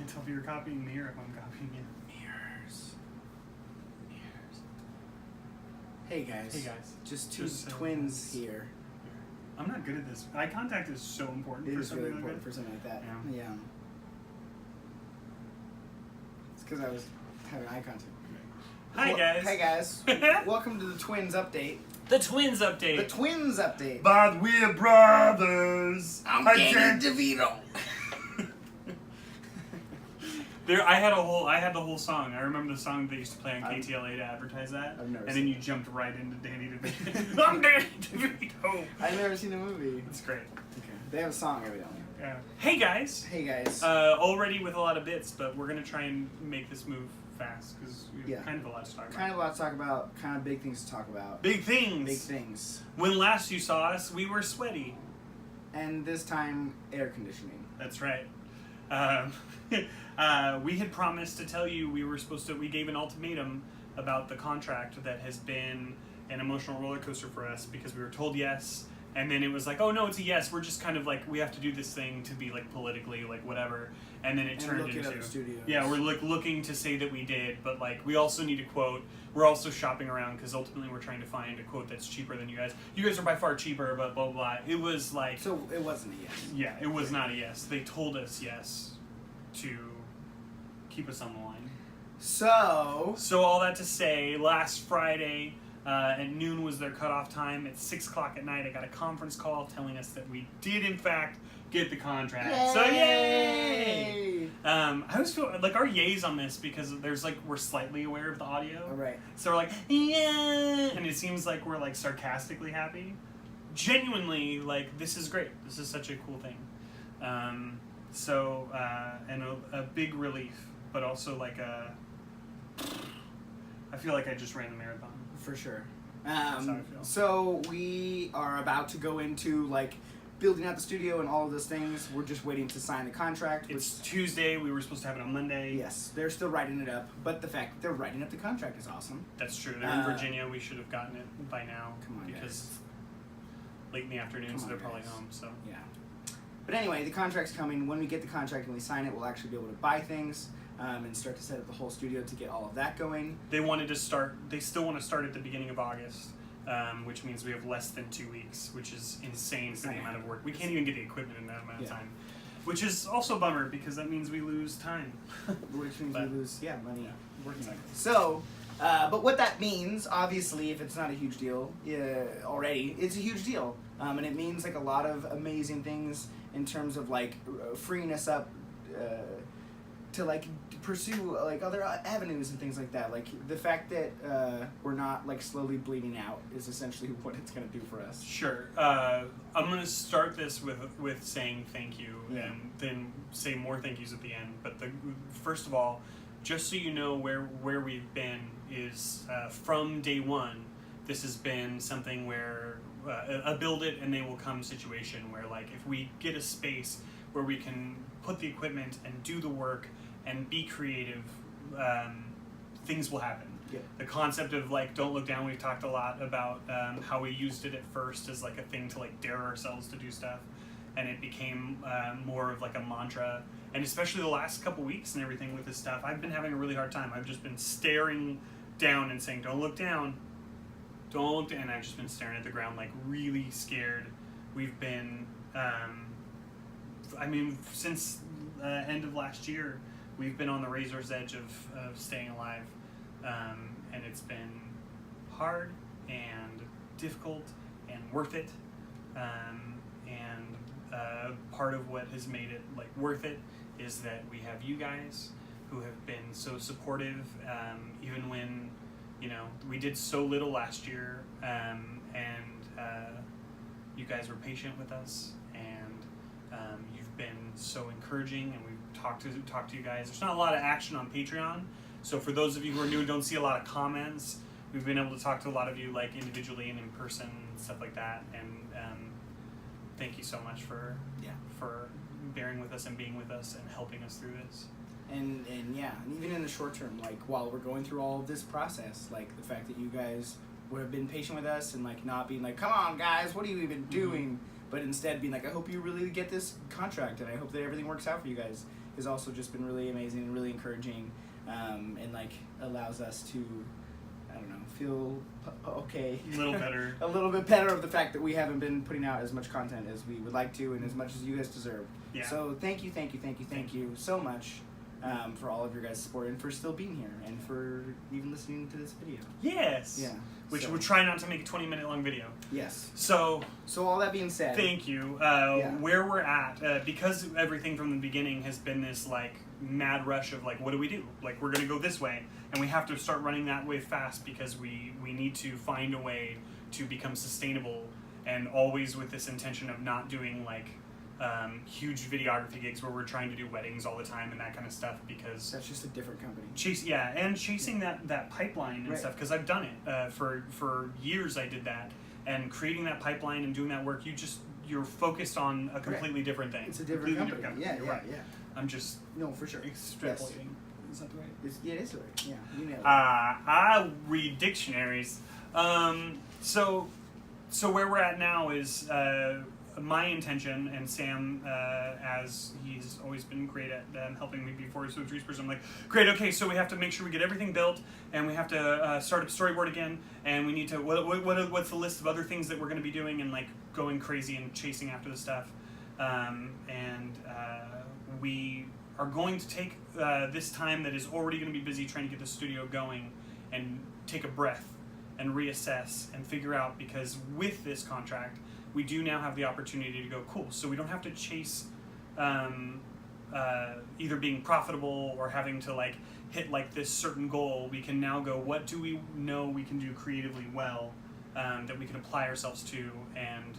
tell if you're copying me or if I'm copying you. Mirrors. Hey guys. Hey guys. Just two twins here. I'm not good at this. Eye contact is so important It for is something really like important that. for something like that. Yeah. Yeah. It's because I was having eye contact. Hi guys. Hey guys. Welcome to the Twins Update. The Twins update. The Twins Update. But we're brothers. I'm Danny DeVito. I had the whole song. I remember the song they used to play on KTLA to advertise that. I've never and seen then you jumped right into Danny DeVito. I'm Danny DeVito. I've never seen the movie. It's great. Okay. They have a song evidently. Yeah. Hey guys. Hey guys. Already with a lot of bits, but we're gonna try and make this move fast because we have kind of a lot to talk about. Kind of a lot to talk about. Kind of big things to talk about. Big things. Big things. When last you saw us, we were sweaty. And this time, air conditioning. That's right. We had promised to tell you we gave an ultimatum about the contract that has been an emotional roller coaster for us because we were told yes, and then it was like, oh no, it's a yes. We're just kind of like, we have to do this thing to be like politically like whatever, and then it turned into we're like looking to say that we did, but like we also need a quote. We're also shopping around because ultimately we're trying to find a quote that's cheaper than you guys. You guys are by far cheaper, but blah blah blah. It was like, so it wasn't a yes. Yeah, it was not a yes. They told us yes to keep us on the line. So all that to say, last Friday at noon was their cutoff time. At 6 o'clock at night, I got a conference call telling us that we did in fact get the contract. Yay! So yay! I always feel like our yays on this because there's like we're slightly aware of the audio. All right. So we're like yeah, and it seems like we're like sarcastically happy. Genuinely, like this is great. This is such a cool thing. And a big relief, but also like I feel like I just ran the marathon. For sure. That's how I feel. So we are about to go into like building out the studio and all of those things. We're just waiting to sign the contract. It's Tuesday. We were supposed to have it on Monday. Yes, they're still writing it up, but the fact that they're writing up the contract is awesome. That's true. They're in Virginia. We should have gotten it by now. Come on, because guys. late in the afternoon, so they're probably home. So yeah. But anyway, the contract's coming. When we get the contract and we sign it, we'll actually be able to buy things and start to set up the whole studio to get all of that going. They still want to start at the beginning of August, which means we have less than 2 weeks, which is insane for the amount of work. We can't even get the equipment in that amount of time, which is also a bummer because that means we lose time. Which means we lose, money. Yeah, exactly. So, but what that means, obviously, if it's not a huge deal already, it's a huge deal. And it means like a lot of amazing things in terms of like freeing us up to like pursue like other avenues and things like that. Like the fact that we're not like slowly bleeding out is essentially what it's going to do for us. Sure. I'm going to start this with saying thank you and then say more thank yous at the end. But first of all, just so you know where we've been is from day one, this has been something where a build it and they will come situation where like if we get a space where we can put the equipment and do the work and be creative, things will happen. Yeah. The concept of like don't look down, we've talked a lot about how we used it at first as like a thing to like dare ourselves to do stuff, and it became more of like a mantra. And especially the last couple weeks and everything with this stuff, I've been having a really hard time. I've just been staring down and saying don't look down, and I've just been staring at the ground like really scared. We've been since end of last year, we've been on the razor's edge of staying alive, and it's been hard and difficult and worth it, and part of what has made it like worth it is that we have you guys who have been so supportive, even when we did so little last year, and you guys were patient with us, and you've been so encouraging, and we've talked to you guys. There's not a lot of action on Patreon, so for those of you who are new and don't see a lot of comments, we've been able to talk to a lot of you like individually and in person and stuff like that, and thank you so much for bearing with us and being with us and helping us through this. And even in the short term, like while we're going through all of this process, like the fact that you guys would have been patient with us and like not being like, come on guys, what are you even doing? but instead being like, I hope you really get this contract, and I hope that everything works out for you guys, has also just been really amazing and really encouraging, and like allows us to, I don't know, feel okay. A little better. A little bit better of the fact that we haven't been putting out as much content as we would like to and as much as you guys deserve. Yeah. So thank you so much for all of your guys' support and for still being here and for even listening to this video. Yes. Yeah. Which so, we're trying not to make a 20-minute long video. Yes. So all that being said. Thank you. Yeah. Where we're at, because everything from the beginning has been this like mad rush of like, what do we do? Like, we're gonna go this way, and we have to start running that way fast because we need to find a way to become sustainable, and always with this intention of not doing like huge videography gigs where we're trying to do weddings all the time and that kind of stuff, because That's just a different company. chasing that pipeline and Right. stuff, because I've done it for years. I did that, and creating that pipeline and doing that work, you're focused on a completely different thing. It's a different Completely company. You're right. Yeah. I'm just No, for sure. extrapolating. Is that right? It is right. Yeah, you nailed it. I read dictionaries. So where we're at now is my intention, and Sam, as he's always been great at helping me before, so I'm like, great, okay, so we have to make sure we get everything built, and we have to start up storyboard again, and we need to, what's the list of other things that we're going to be doing, and like going crazy and chasing after the stuff. We are going to take this time that is already going to be busy trying to get the studio going and take a breath and reassess and figure out, because with this contract, we do now have the opportunity to go, cool, so we don't have to chase either being profitable or having to like hit like this certain goal. We can now go, what do we know we can do creatively well, that we can apply ourselves to, and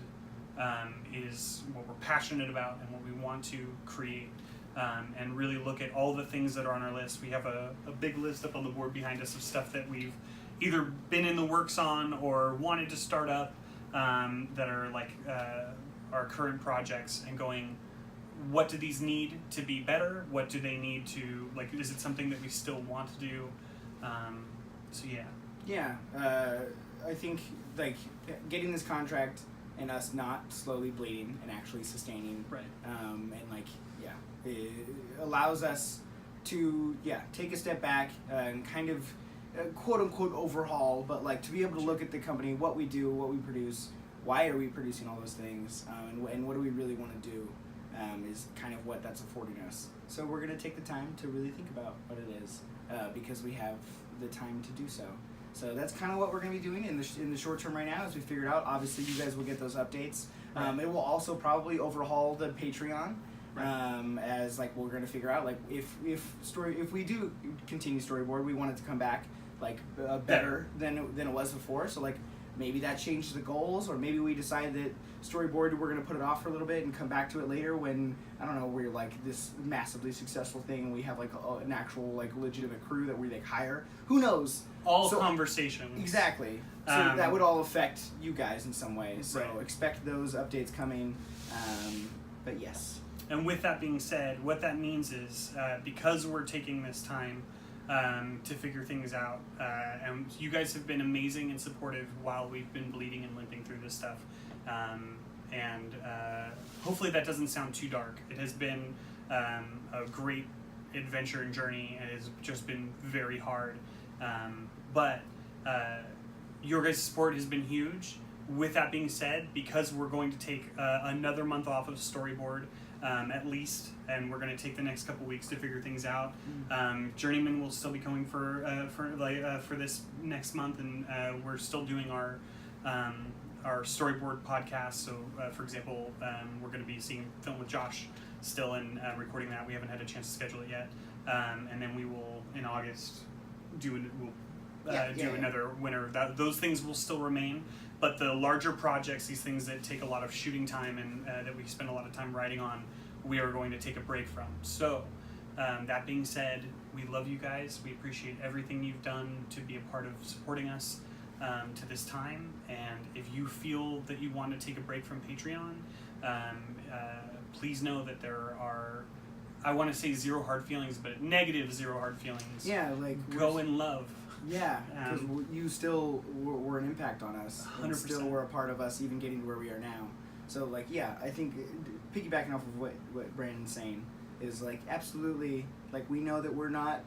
is what we're passionate about and what we want to create, and really look at all the things that are on our list. We have a big list up on the board behind us of stuff that we've either been in the works on or wanted to start up, that are like our current projects, and going, what do these need to be better? What do they need to, like, is it something that we still want to do? So yeah. Yeah, I think like getting this contract and us not slowly bleeding and actually sustaining, Right. and like it allows us to take a step back and kind of quote unquote overhaul, but like to be able to look at the company, what we do, what we produce, why are we producing all those things, and what do we really want to do, is kind of what that's affording us. So we're gonna take the time to really think about what it is, because we have the time to do so. So that's kind of what we're going to be doing in the short term right now, as we figured out. Obviously, you guys will get those updates. Right. It will also probably overhaul the Patreon, Right. as like we're going to figure out like if we do continue storyboard, we want it to come back like better than it was before. So like maybe that changes the goals, or maybe we decide that storyboard we're going to put it off for a little bit and come back to it later when, I don't know, we're like this massively successful thing and we have like an actual like legitimate crew that we like hire. Who knows? All So- conversations. Exactly. So that would all affect you guys in some way. So Right. expect those updates coming. But yes. And with that being said, what that means is, because we're taking this time to figure things out, and you guys have been amazing and supportive while we've been bleeding and limping through this stuff, and hopefully that doesn't sound too dark. It has been a great adventure and journey, and it has just been very hard, but your guys' support has been huge. With that being said, because we're going to take another month off of storyboard, at least, and we're going to take the next couple weeks to figure things out. Journeyman will still be coming for this next month, and we're still doing our storyboard podcast. So, for example, we're going to be seeing film with Josh still and recording that. We haven't had a chance to schedule it yet, and then we will in August do another winter. Those things will still remain. But the larger projects, these things that take a lot of shooting time and that we spend a lot of time writing on, we are going to take a break from. So, that being said, we love you guys. We appreciate everything you've done to be a part of supporting us to this time. And if you feel that you want to take a break from Patreon, please know that there are, I want to say zero hard feelings, but negative zero hard feelings. Yeah, like Go in love. Yeah, because you still were an impact on us. 100%. And still were a part of us even getting to where we are now. So like, yeah, I think piggybacking off of what Brandon's saying is like absolutely like we know that we're not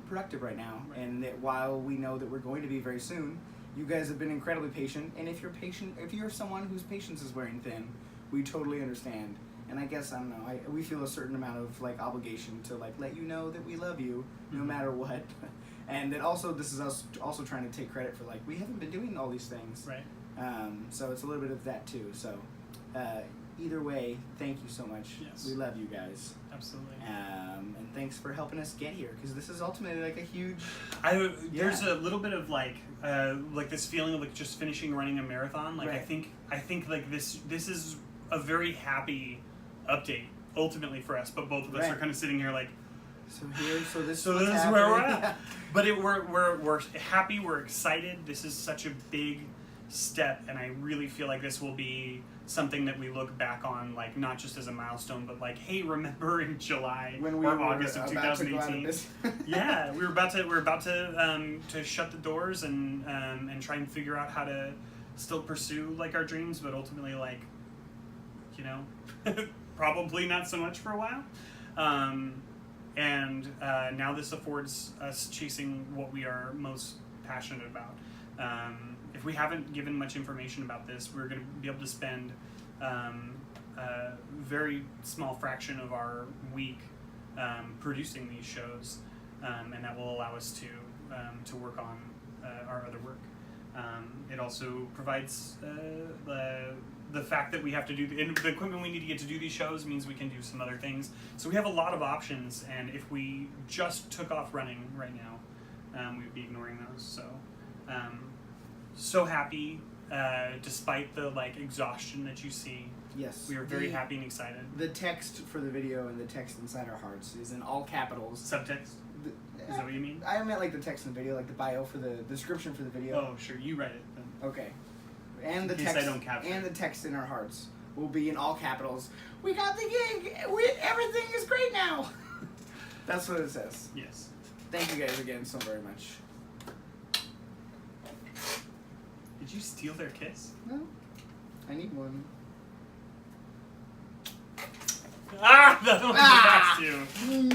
productive right now, Right. and that while we know that we're going to be very soon, you guys have been incredibly patient. And if you're someone whose patience is wearing thin, we totally understand. And I guess I don't know. We feel a certain amount of like obligation to like let you know that we love you no Mhm. matter what, and that also this is us also trying to take credit for like we haven't been doing all these things. Right. So it's a little bit of that too. So either way, thank you so much. Yes. We love you guys. Absolutely. And thanks for helping us get here because this is ultimately like a huge. There's a little bit of like this feeling of like just finishing running a marathon. Like Right. I think like this is a very happy update ultimately for us, but both of us Right. are kind of sitting here like, So this so what's this is where we're happening. at. But we're happy, we're excited. This is such a big step, and I really feel like this will be something that we look back on, like not just as a milestone, but like, hey, remember in July When we or were August of about to go out of 2018. business. Yeah, we're about to shut the doors and try and figure out how to still pursue like our dreams, but ultimately like, you know, probably not so much for a while. And now this affords us chasing what we are most passionate about. If we haven't given much information about this, we're going to be able to spend a very small fraction of our week producing these shows, and that will allow us to work on our other work. It also provides the fact that we have to do the equipment we need to get to do these shows means we can do some other things. So we have a lot of options, and if we just took off running right now, we would be ignoring those. So happy, despite the like exhaustion that you see. Yes. We are very happy and excited. The text for the video and the text inside our hearts is in all capitals. Subtext? Is that what you mean? I meant like the text in the video, like the bio for the description for the video. Oh, sure. You write it then. Okay. And the In case text I don't capture and it. the text in our hearts will be in all capitals. We got the gig. Everything is great now. That's what it says. Yes. Thank you guys again so very much. Did you steal their kiss? No, I need one. Ah! That one was Ah! the last two.